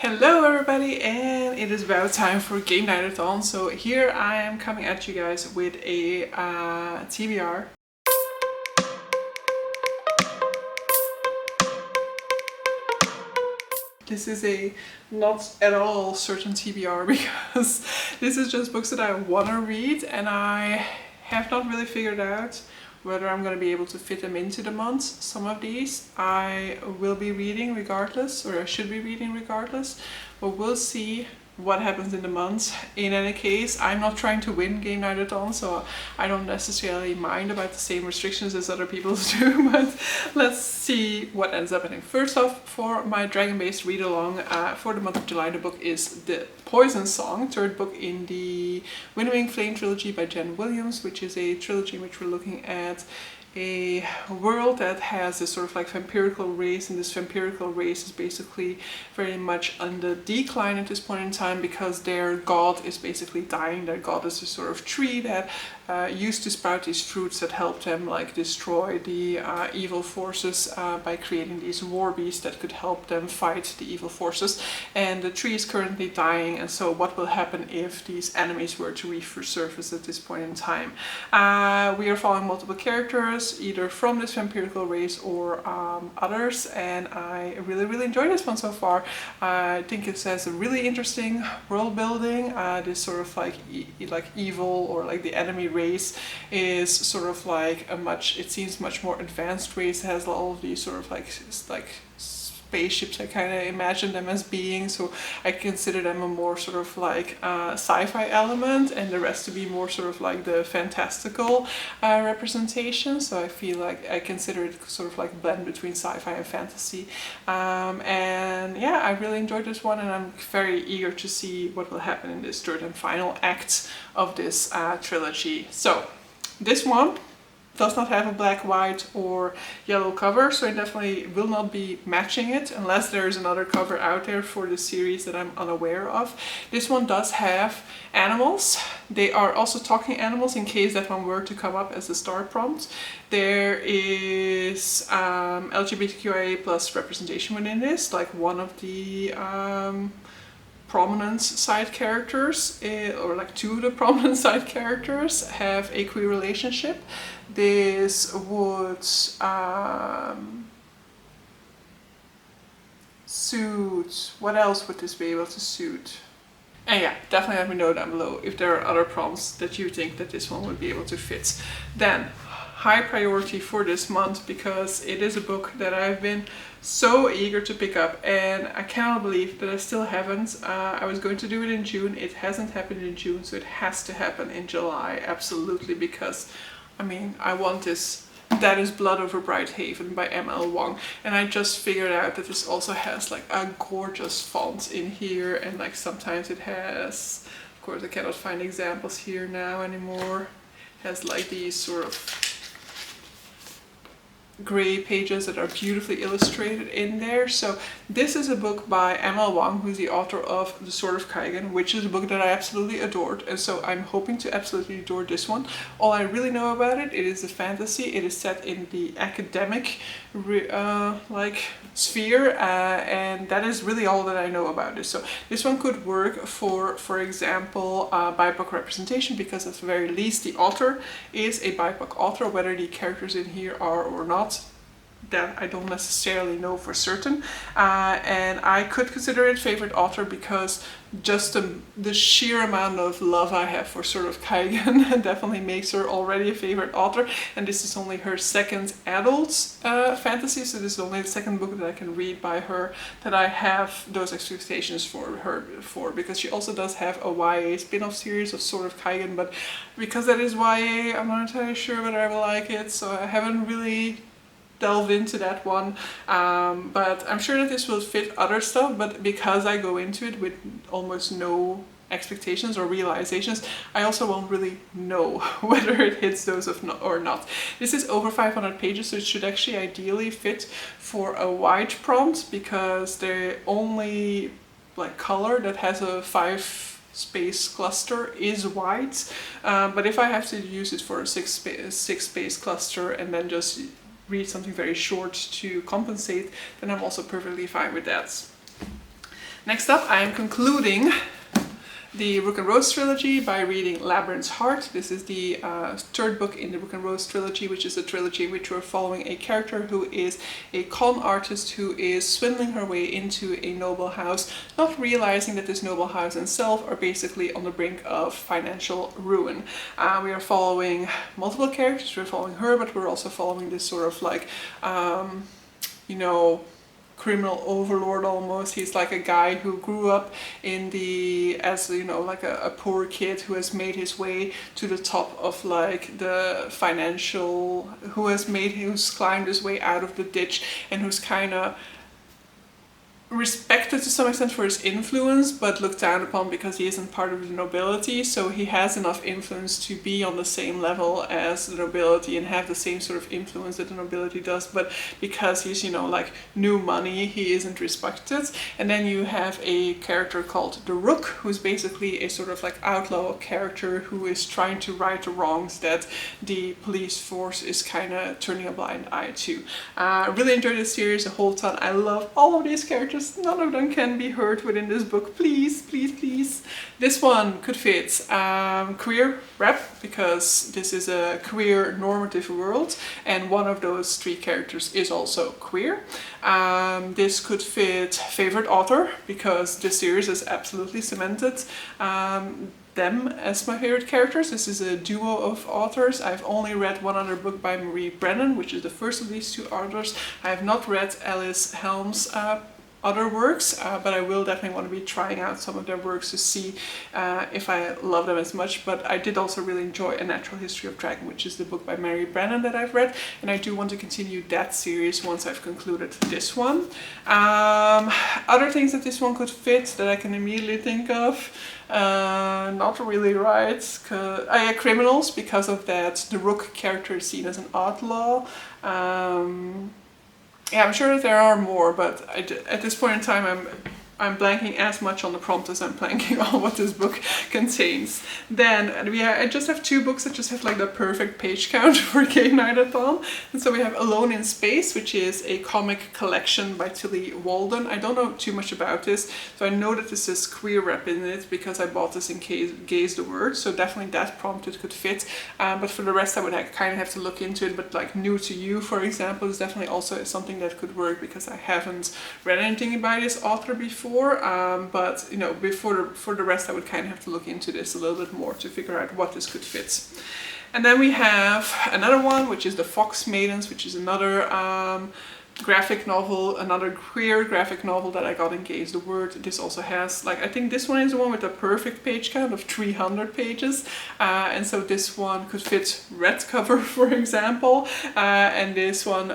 Hello everybody, and it is about time for Game Nightathon. So here I am coming at you guys with a TBR. This is a not at all certain TBR because this is just books that I want to read and I have not really figured out whether I'm going to be able to fit them into the months. Some of these I will be reading regardless, or I should be reading regardless, but we'll see what happens in the months. In any case, I'm not trying to win Game Nightathon, so I don't necessarily mind about the same restrictions as other people do, but let's see what ends up happening. First off, for my dragon-based read-along for the month of July, the book is The Poison Song, third book in the Winnowing Flame trilogy by Jen Williams, which is a trilogy in which we're looking at a world that has this sort of like vampirical race, and this vampirical race is basically very much on the decline at this point in time because their god is basically dying. Their god is a sort of tree that used to sprout these fruits that helped them like destroy the evil forces by creating these war beasts that could help them fight the evil forces, and the tree is currently dying. And so what will happen if these enemies were to resurface at this point in time? We are following multiple characters either from this vampirical race or others, and I really enjoyed this one so far. I think it has a really interesting world building. This sort of like evil or like the enemy race is sort of like it seems much more advanced race. It has all of these sort of like spaceships. I kind of imagine them as being, so I consider them a more sort of like sci-fi element, and the rest to be more sort of like the fantastical representation. So I feel like I consider it sort of like a blend between sci-fi and fantasy, and yeah, I really enjoyed this one, and I'm very eager to see what will happen in this third and final act of this trilogy. So this one does not have a black, white or yellow cover, so I definitely will not be matching it unless there is another cover out there for the series that I'm unaware of. This one does have animals. They are also talking animals in case that one were to come up as a start prompt. There is LGBTQIA plus representation within this, like one of the prominent side characters, or like two of the prominent side characters have a queer relationship. This would suit, what else would this be able to suit? And yeah, definitely let me know down below if there are other prompts that you think that this one would be able to fit. Then, high priority for this month, because it is a book that I've been so eager to pick up, and I cannot believe that I still haven't. I was going to do it in June. It hasn't happened in June, so it has to happen in July, absolutely, because I mean, I want this. That is Blood Over Brighthaven by M.L. Wong, and I just figured out that this also has like a gorgeous font in here, and like sometimes it has, of course I cannot find examples here now anymore, has like these sort of gray pages that are beautifully illustrated in there. So this is a book by M.L. Wong, who's the author of The Sword of Kaigen, which is a book that I absolutely adored, and so I'm hoping to absolutely adore this one. All I really know about it, it is a fantasy. It is set in the academic like sphere, and that is really all that I know about it. So this one could work for example, BIPOC representation, because at the very least the author is a BIPOC author. Whether the characters in here are or not, that I don't necessarily know for certain, and I could consider it favorite author because just the sheer amount of love I have for sort of Kaigen definitely makes her already a favorite author, and this is only her second adult fantasy, so this is only the second book that I can read by her that I have those expectations for her for, because she also does have a YA spin-off series of Sword of Kaigen, but because that is YA, I'm not entirely sure whether I will like it, so I haven't really delved into that one, but I'm sure that this will fit other stuff. But because I go into it with almost no expectations or realizations, I also won't really know whether it hits those or not. This is over 500 pages, so it should actually ideally fit for a white prompt, because the only like color that has a 5 space cluster is white, but if I have to use it for a 6 space cluster and then just read something very short to compensate, then I'm also perfectly fine with that. Next up, I am concluding the Rook and Rose trilogy by reading Labyrinth's Heart. This is the third book in the Rook and Rose trilogy, which is a trilogy in which we're following a character who is a con artist who is swindling her way into a noble house, not realizing that this noble house itself are basically on the brink of financial ruin. We are following multiple characters. We're following her, but we're also following this sort of like, you know, criminal overlord almost. He's like a guy who grew up in the, as you know, like a poor kid who has made his way to the top of like the financial, who's climbed his way out of the ditch, and who's kind of respected to some extent for his influence, but looked down upon because he isn't part of the nobility. So he has enough influence to be on the same level as the nobility and have the same sort of influence that the nobility does, but because he's, you know, like new money, he isn't respected. And then you have a character called the Rook, who's basically a sort of like outlaw character who is trying to right the wrongs that the police force is kind of turning a blind eye to. Really enjoyed this series a whole ton. I love all of these characters. None of them can be hurt within this book. Please, please, please. This one could fit queer rep, because this is a queer normative world, and one of those three characters is also queer. This could fit favorite author, because this series is absolutely cemented them as my favorite characters. This is a duo of authors. I've only read one other book by Marie Brennan, which is the first of these two authors. I have not read Alice Helm's other works, but I will definitely want to be trying out some of their works to see if I love them as much. But I did also really enjoy A Natural History of Dragon, which is the book by Mary Brennan that I've read, and I do want to continue that series once I've concluded this one. Other things that this one could fit that I can immediately think of, not really, right? Criminals, because of that the Rook character is seen as an outlaw. Yeah, I'm sure that there are more, but at this point in time I'm blanking as much on the prompt as I'm blanking on what this book contains. Then I just have two books that just have like the perfect page count for Game-Nightathon. And so we have Alone in Space, which is a comic collection by Tilly Walden. I don't know too much about this, so I know that this is queer rep in it because I bought this in Gaze the Word, so definitely that prompt it could fit. But for the rest I would kind of have to look into it, but like New to You, for example, is definitely also something that could work because I haven't read anything by this author before. But you know, for the rest I would kind of have to look into this a little bit more to figure out what this could fit. And then we have another one, which is The Fox Maidens, which is another graphic novel, another queer graphic novel that I got in Gaze the Word. This also has, like, I think this one is the one with a perfect page count of 300 pages, and so this one could fit red cover, for example, and this one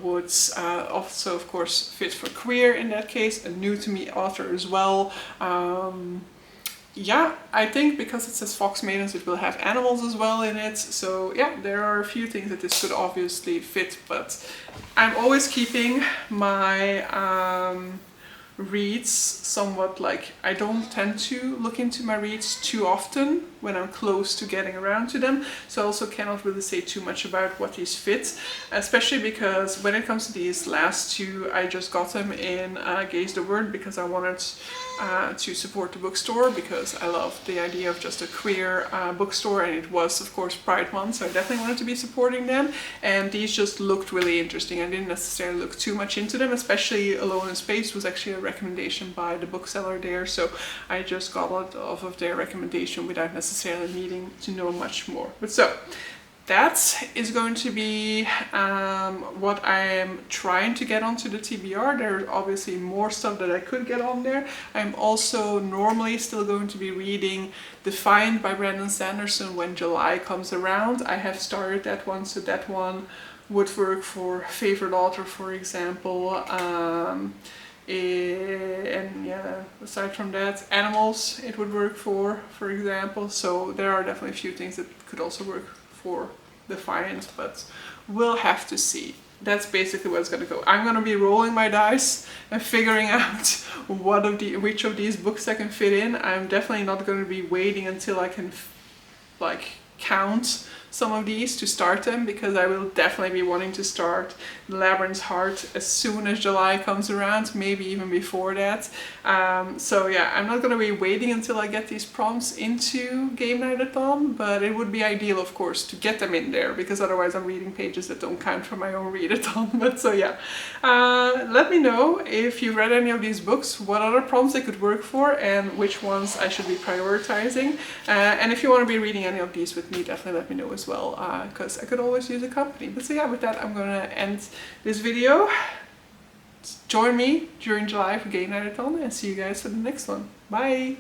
would also of course fit for queer in that case, a new to me author as well. Yeah, I think because it says Fox Maidens, it will have animals as well in it. So yeah, there are a few things that this could obviously fit, but I'm always keeping my reads somewhat like, I don't tend to look into my reads too often when I'm close to getting around to them, so I also cannot really say too much about what these fit, especially because when it comes to these last two, I just got them in Gaze the Word because I wanted to support the bookstore, because I love the idea of just a queer bookstore, and it was of course Pride Month, so I definitely wanted to be supporting them, and these just looked really interesting. I didn't necessarily look too much into them, especially Alone in Space was actually a recommendation by the bookseller there, so I just got it off of their recommendation without necessarily needing to know much more. But so that is going to be what I am trying to get onto the TBR. There's obviously more stuff that I could get on there. I'm also normally still going to be reading Defiant by Brandon Sanderson when July comes around. I have started that one, so that one would work for favorite author, for example. And yeah, aside from that, animals it would work for example. So there are definitely a few things that could also work for Defiant, but we'll have to see. That's basically what's gonna go. I'm gonna be rolling my dice and figuring out which of these books I can fit in. I'm definitely not gonna be waiting until I can like count some of these to start them, because I will definitely be wanting to start Labyrinth's Heart as soon as July comes around, maybe even before that. So yeah, I'm not going to be waiting until I get these prompts into GAMENIGHTATHON, but it would be ideal, of course, to get them in there, because otherwise I'm reading pages that don't count for my own readathon. But so yeah, let me know if you've read any of these books, what other prompts they could work for, and which ones I should be prioritizing. And if you want to be reading any of these with me, definitely let me know as well, because I could always use a company. But so yeah, with that, I'm gonna end this video. Join me during July for GAMENIGHTATHON, and see you guys for the next one. Bye!